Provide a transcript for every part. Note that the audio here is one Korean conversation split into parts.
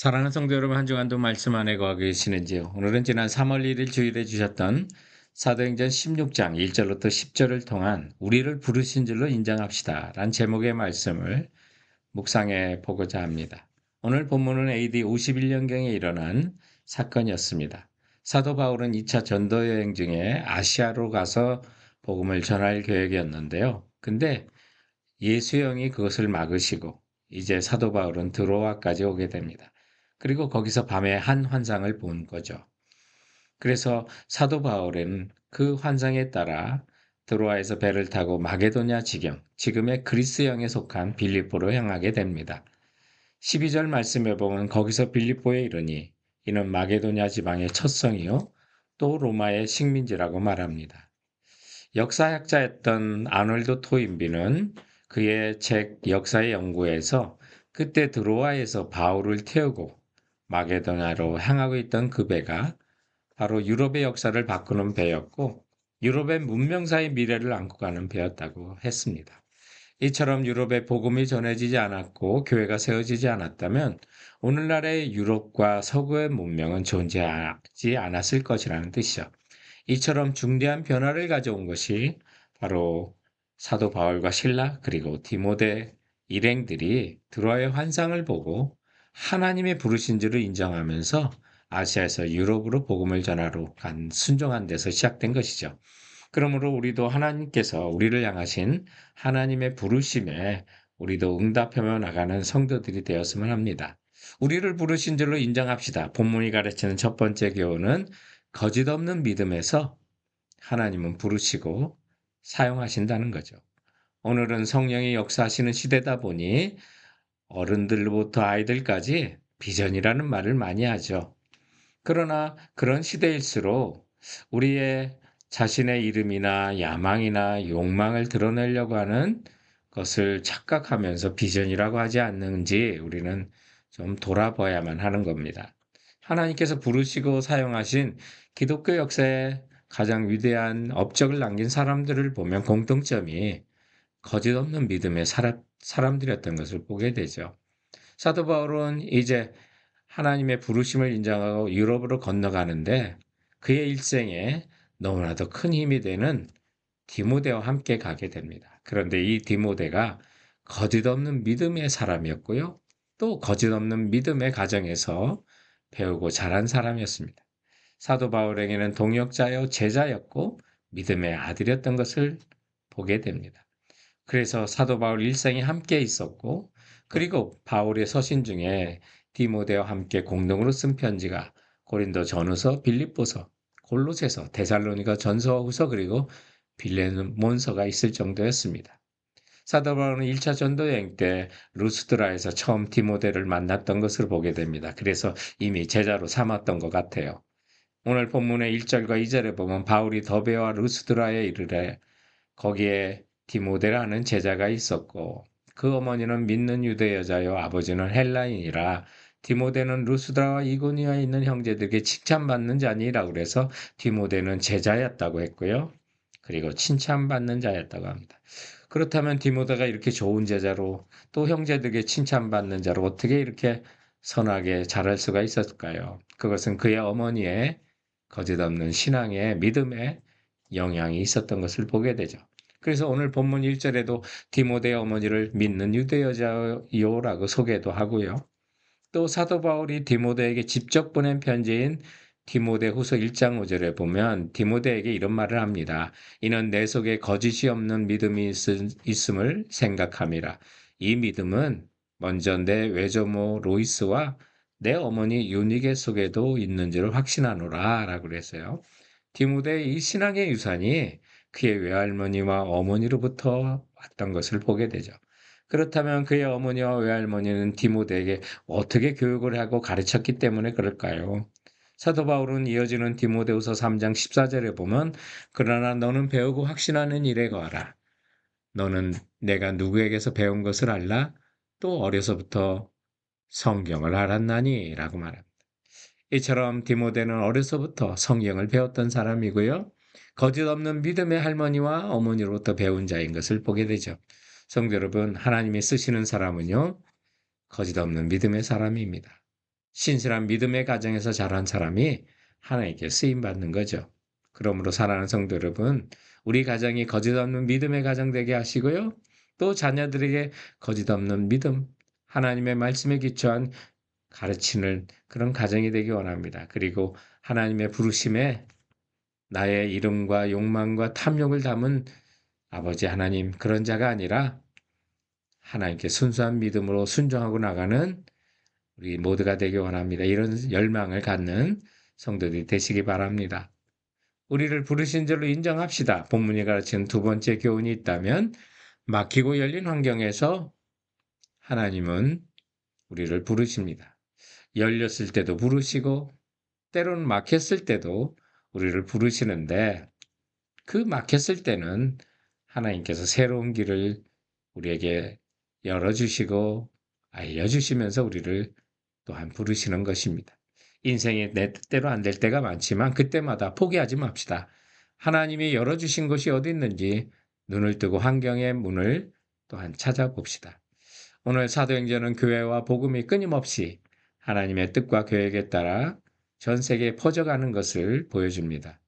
사랑하는 성도 여러분, 한 주간도 말씀 안에 거하고 계시는지요? 오늘은 지난 3월 1일 주일에 주셨던 사도행전 16장 1절부터 10절을 통한 우리를 부르신 줄로 인정합시다 란 제목의 말씀을 묵상해 보고자 합니다. 오늘 본문은 AD 51년경에 일어난 사건이었습니다. 사도 바울은 2차 전도 여행 중에 아시아로 가서 복음을 전할 계획이었는데요. 근데 예수의 영이 그것을 막으시고 이제 사도 바울은 드로아까지 오게 됩니다. 그리고 거기서 밤에 한 환상을 본 거죠. 그래서 사도 바울은 그 환상에 따라 드로아에서 배를 타고 마게도냐 지경, 지금의 그리스형에 속한 빌립보로 향하게 됩니다. 12절 말씀에 보면 거기서 빌립보에 이르니 이는 마게도냐 지방의 첫 성이요 또 로마의 식민지라고 말합니다. 역사학자였던 아놀드 토인비는 그의 책 역사의 연구에서 그때 드로아에서 바울을 태우고 마게도냐로 향하고 있던 그 배가 바로 유럽의 역사를 바꾸는 배였고 유럽의 문명사의 미래를 안고 가는 배였다고 했습니다. 이처럼 유럽에 복음이 전해지지 않았고 교회가 세워지지 않았다면 오늘날의 유럽과 서구의 문명은 존재하지 않았을 것이라는 뜻이죠. 이처럼 중대한 변화를 가져온 것이 바로 사도 바울과 실라 그리고 디모데 일행들이 드로아의 환상을 보고 하나님의 부르신 줄을 인정하면서 아시아에서 유럽으로 복음을 전하러 간 순종한 데서 시작된 것이죠. 그러므로 우리도 하나님께서 우리를 향하신 하나님의 부르심에 우리도 응답하며 나가는 성도들이 되었으면 합니다. 우리를 부르신 줄로 인정합시다. 본문이 가르치는 첫 번째 교훈은 거짓 없는 믿음에서 하나님은 부르시고 사용하신다는 거죠. 오늘은 성령이 역사하시는 시대다 보니 어른들부터 아이들까지 비전이라는 말을 많이 하죠. 그러나 그런 시대일수록 우리의 자신의 이름이나 야망이나 욕망을 드러내려고 하는 것을 착각하면서 비전이라고 하지 않는지 우리는 좀 돌아봐야만 하는 겁니다. 하나님께서 부르시고 사용하신 기독교 역사에 가장 위대한 업적을 남긴 사람들을 보면 공통점이 거짓 없는 믿음의 사람들이었던 것을 보게 되죠. 사도 바울은 이제 하나님의 부르심을 인정하고 유럽으로 건너가는데 그의 일생에 너무나도 큰 힘이 되는 디모데와 함께 가게 됩니다. 그런데 이 디모데가 거짓 없는 믿음의 사람이었고요. 또 거짓 없는 믿음의 가정에서 배우고 자란 사람이었습니다. 사도 바울에게는 동역자요 제자였고 믿음의 아들이었던 것을 보게 됩니다. 그래서 사도 바울 일생에 함께 있었고 그리고 바울의 서신 중에 디모데와 함께 공동으로 쓴 편지가 고린도 전후서, 빌립보서, 골로새서, 데살로니가 전서와 후서 그리고 빌레몬서가 있을 정도였습니다. 사도 바울은 1차 전도 여행 때 루스드라에서 처음 디모데를 만났던 것을 보게 됩니다. 그래서 이미 제자로 삼았던 것 같아요. 오늘 본문의 1절과 2절에 보면 바울이 더베와 루스드라에 이르래 거기에 디모데라는 제자가 있었고 그 어머니는 믿는 유대 여자요 아버지는 헬라인이라 디모데는 루스드라와 이고니아에 있는 형제들에게 칭찬받는 자니라고 그래서 디모데는 제자였다고 했고요. 그리고 칭찬받는 자였다고 합니다. 그렇다면 디모데가 이렇게 좋은 제자로 또 형제들에게 칭찬받는 자로 어떻게 이렇게 선하게 자랄 수가 있었을까요? 그것은 그의 어머니의 거짓 없는 신앙의 믿음의 영향이 있었던 것을 보게 되죠. 그래서 오늘 본문 1절에도 디모데의 어머니를 믿는 유대 여자요라고 소개도 하고요. 또 사도 바울이 디모데에게 직접 보낸 편지인 디모데 후서 1장 5절에 보면 디모데에게 이런 말을 합니다. 이는 내 속에 거짓이 없는 믿음이 있음을 생각함이라. 이 믿음은 먼저 내 외조모 로이스와 내 어머니 유니게 속에도 있는 줄 확신하노라 라고 그랬어요. 디모데의 이 신앙의 유산이 그의 외할머니와 어머니로부터 왔던 것을 보게 되죠. 그렇다면 그의 어머니와 외할머니는 디모데에게 어떻게 교육을 하고 가르쳤기 때문에 그럴까요? 사도 바울은 이어지는 디모데후서 3장 14절에 보면 그러나 너는 배우고 확신하는 일에 거하라. 너는 내가 누구에게서 배운 것을 알라? 또 어려서부터 성경을 알았나니? 라고 말합니다. 이처럼 디모데는 어려서부터 성경을 배웠던 사람이고요. 거짓 없는 믿음의 할머니와 어머니로부터 배운 자인 것을 보게 되죠. 성도 여러분, 하나님이 쓰시는 사람은요, 거짓 없는 믿음의 사람입니다. 신실한 믿음의 가정에서 자란 사람이 하나님께 쓰임받는 거죠. 그러므로 사랑하는 성도 여러분, 우리 가정이 거짓 없는 믿음의 가정 되게 하시고요. 또 자녀들에게 거짓 없는 믿음, 하나님의 말씀에 기초한 가르치는 그런 가정이 되기 원합니다. 그리고 하나님의 부르심에 나의 이름과 욕망과 탐욕을 담은 아버지 하나님, 그런 자가 아니라 하나님께 순수한 믿음으로 순종하고 나가는 우리 모두가 되기 원합니다. 이런 열망을 갖는 성도들이 되시기 바랍니다. 우리를 부르신 줄로 인정합시다. 본문이 가르치는 두 번째 교훈이 있다면, 막히고 열린 환경에서 하나님은 우리를 부르십니다. 열렸을 때도 부르시고 때로는 막혔을 때도 우리를 부르시는데, 그 막혔을 때는 하나님께서 새로운 길을 우리에게 열어주시고 알려주시면서 우리를 또한 부르시는 것입니다. 인생이 내 뜻대로 안 될 때가 많지만 그때마다 포기하지 맙시다. 하나님이 열어주신 것이 어디 있는지 눈을 뜨고 환경의 문을 또한 찾아봅시다. 오늘 사도행전은 교회와 복음이 끊임없이 하나님의 뜻과 계획에 따라 전 세계에 퍼져가는 것을 보여줍니다.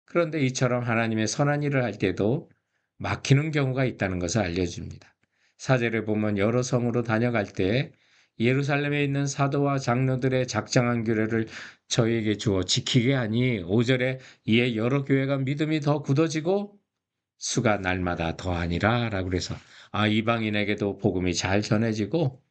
그런데 이처럼 하나님의 선한 일을 할 때도 막히는 경우가 있다는 것을 알려줍니다. 사제를 보면 여러 성으로 다녀갈 때 예루살렘에 있는 사도와 장로들의 작정한 규례를 저희에게 주어 지키게 하니 5절에 이에 여러 교회가 믿음이 더 굳어지고 수가 날마다 더하니라 라고 그래서 이방인에게도 복음이 잘 전해지고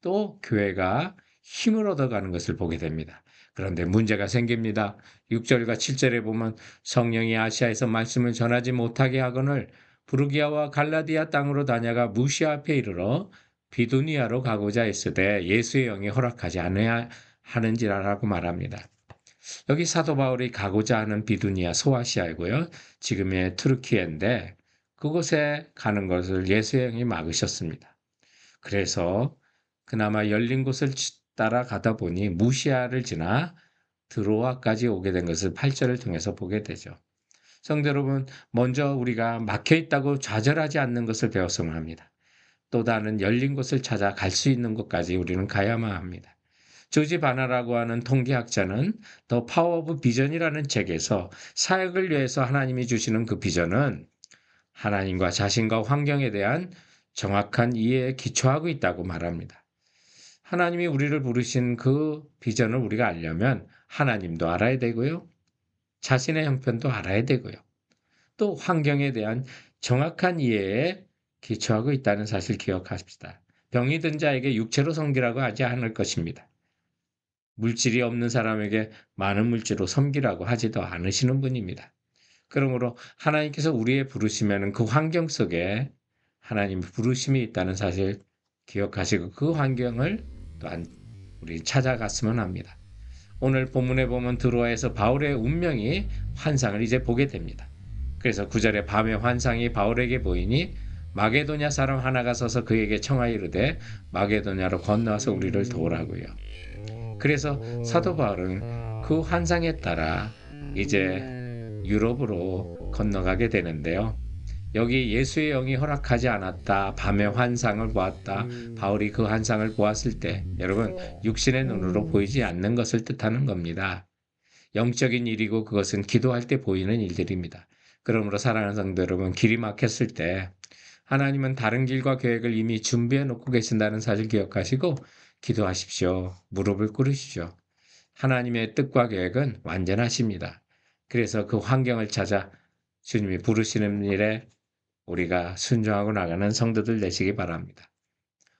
또 교회가 힘을 얻어가는 것을 보게 됩니다. 그런데 문제가 생깁니다. 6절과 7절에 보면 성령이 아시아에서 말씀을 전하지 못하게 하거늘 부르기아와 갈라디아 땅으로 다녀가 무시아 앞에 이르러 비두니아로 가고자 했으되 예수의 영이 허락하지 않아야 하는지라라고 말합니다. 여기 사도 바울이 가고자 하는 비두니아 소아시아이고요. 지금의 투르키예인데 그곳에 가는 것을 예수의 영이 막으셨습니다. 그래서 그나마 열린 곳을 따라가다 보니 무시아를 지나 드로아까지 오게 된 것을 8절을 통해서 보게 되죠. 성도 여러분, 먼저 우리가 막혀 있다고 좌절하지 않는 것을 배웠으면 합니다. 또 다른 열린 곳을 찾아 갈 수 있는 곳까지 우리는 가야만 합니다. 조지 바나라고 하는 통계학자는 더 파워 오브 비전이라는 책에서 사역을 위해서 하나님이 주시는 그 비전은 하나님과 자신과 환경에 대한 정확한 이해에 기초하고 있다고 말합니다. 하나님이 우리를 부르신 그 비전을 우리가 알려면 하나님도 알아야 되고요. 자신의 형편도 알아야 되고요. 또 환경에 대한 정확한 이해에 기초하고 있다는 사실 기억하십시다. 병이 든 자에게 육체로 섬기라고 하지 않을 것입니다. 물질이 없는 사람에게 많은 물질로 섬기라고 하지도 않으시는 분입니다. 그러므로 하나님께서 우리의 부르시면 그 환경 속에 하나님의 부르심이 있다는 사실 기억하시고 그 환경을 또한 우리 찾아갔으면 합니다. 오늘 본문에 보면 드로아에서 바울의 운명이 환상을 이제 보게 됩니다. 그래서 9절에 밤의 환상이 바울에게 보이니 마게도냐 사람 하나가 서서 그에게 청하여 이르되 마게도냐로 건너와서 우리를 도우라고요. 그래서 사도 바울은 그 환상에 따라 이제 유럽으로 건너가게 되는데요. 여기 예수의 영이 허락하지 않았다. 밤의 환상을 보았다. 바울이 그 환상을 보았을 때 여러분 육신의 눈으로 보이지 않는 것을 뜻하는 겁니다. 영적인 일이고 그것은 기도할 때 보이는 일들입니다. 그러므로 사랑하는 성도 여러분, 길이 막혔을 때 하나님은 다른 길과 계획을 이미 준비해 놓고 계신다는 사실 기억하시고 기도하십시오. 무릎을 꿇으십시오. 하나님의 뜻과 계획은 완전하십니다. 그래서 그 환경을 찾아 주님이 부르시는 일에 우리가 순종하고 나가는 성도들 되시기 바랍니다.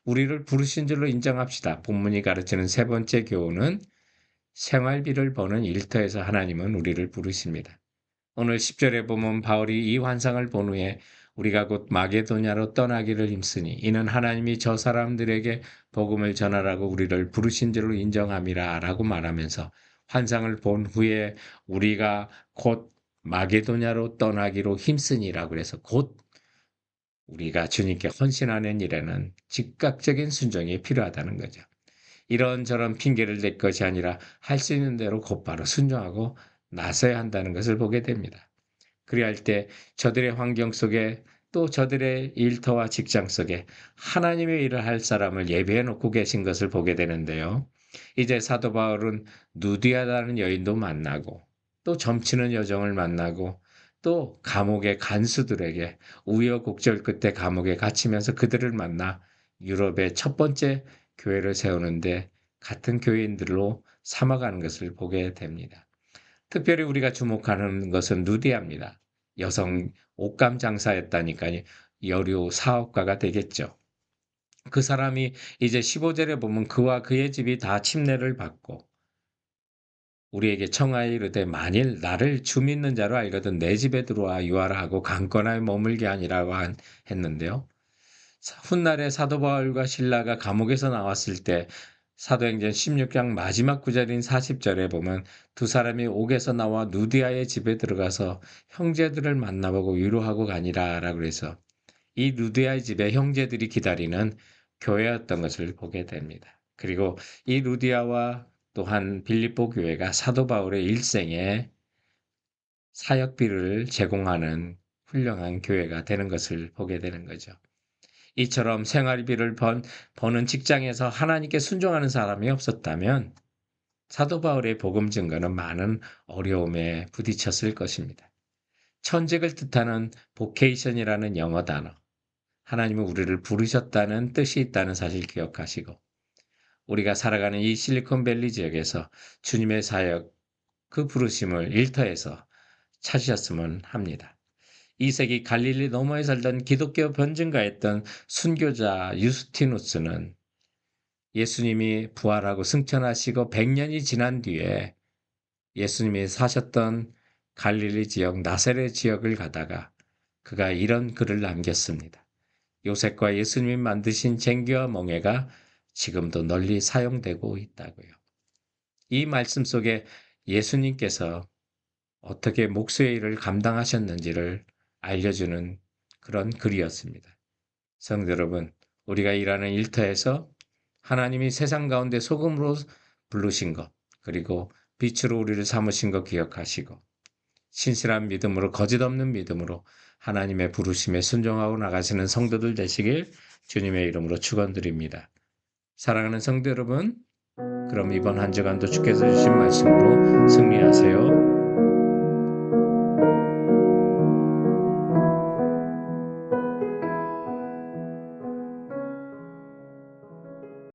우리를 부르신 줄로 인정합시다. 본문이 가르치는 세 번째 교훈은 생활비를 버는 일터에서 하나님은 우리를 부르십니다. 오늘 10절에 보면 바울이 이 환상을 본 후에 우리가 곧 마게도냐로 떠나기를 힘쓰니 이는 하나님이 저 사람들에게 복음을 전하라고 우리를 부르신 줄로 인정함이라 라고 말하면서 환상을 본 후에 우리가 곧 마게도냐로 떠나기로 힘쓰니라고 그래서 곧 우리가 주님께 헌신하는 일에는 즉각적인 순종이 필요하다는 거죠. 이런저런 핑계를 댈 것이 아니라 할 수 있는 대로 곧바로 순종하고 나서야 한다는 것을 보게 됩니다. 그리할 때 저들의 환경 속에 또 저들의 일터와 직장 속에 하나님의 일을 할 사람을 예비해 놓고 계신 것을 보게 되는데요. 이제 사도 바울은 누디아라는 여인도 만나고 또 점치는 여정을 만나고 또 감옥의 간수들에게 우여곡절 끝에 감옥에 갇히면서 그들을 만나 유럽의 첫 번째 교회를 세우는데 같은 교인들로 삼아가는 것을 보게 됩니다. 특별히 우리가 주목하는 것은 누디아입니다. 여성 옷감 장사였다니까요. 여류 사업가가 되겠죠. 그 사람이 이제 15절에 보면 그와 그의 집이 다 침례를 받고 우리에게 청하여 이르되 만일 나를 주 믿는 자로 알거든 내 집에 들어와 유하라 하고 강권하여 머물게 아니라고 했는데요. 훗날에 사도 바울과 실라가 감옥에서 나왔을 때 사도행전 16장 마지막 구절인 40절에 보면 두 사람이 옥에서 나와 누디아의 집에 들어가서 형제들을 만나보고 위로하고 가니라 라고 해서 이 루디아의 집에 형제들이 기다리는 교회였던 것을 보게 됩니다. 그리고 이 루디아와 또한 빌립보 교회가 사도 바울의 일생에 사역비를 제공하는 훌륭한 교회가 되는 것을 보게 되는 거죠. 이처럼 생활비를 버는 직장에서 하나님께 순종하는 사람이 없었다면 사도 바울의 복음 증거는 많은 어려움에 부딪혔을 것입니다. 천직을 뜻하는 보케이션이라는 영어 단어, 하나님은 우리를 부르셨다는 뜻이 있다는 사실 기억하시고 우리가 살아가는 이 실리콘밸리 지역에서 주님의 사역, 그 부르심을 일터에서 찾으셨으면 합니다. 2세기 갈릴리 너머에 살던 기독교 변증가였던 순교자 유스티누스는 예수님이 부활하고 승천하시고 100년이 지난 뒤에 예수님이 사셨던 갈릴리 지역 나사렛 지역을 가다가 그가 이런 글을 남겼습니다. 요셉과 예수님이 만드신 쟁기와 멍에가 지금도 널리 사용되고 있다고요. 이 말씀 속에 예수님께서 어떻게 목수의 일을 감당하셨는지를 알려주는 그런 글이었습니다. 성도 여러분, 우리가 일하는 일터에서 하나님이 세상 가운데 소금으로 부르신 것, 그리고 빛으로 우리를 삼으신 것 기억하시고 신실한 믿음으로 거짓 없는 믿음으로 하나님의 부르심에 순종하고 나가시는 성도들 되시길 주님의 이름으로 축원드립니다. 사랑하는 성도 여러분, 그럼 이번 한 주간도 주께서 주신 말씀으로 승리하세요.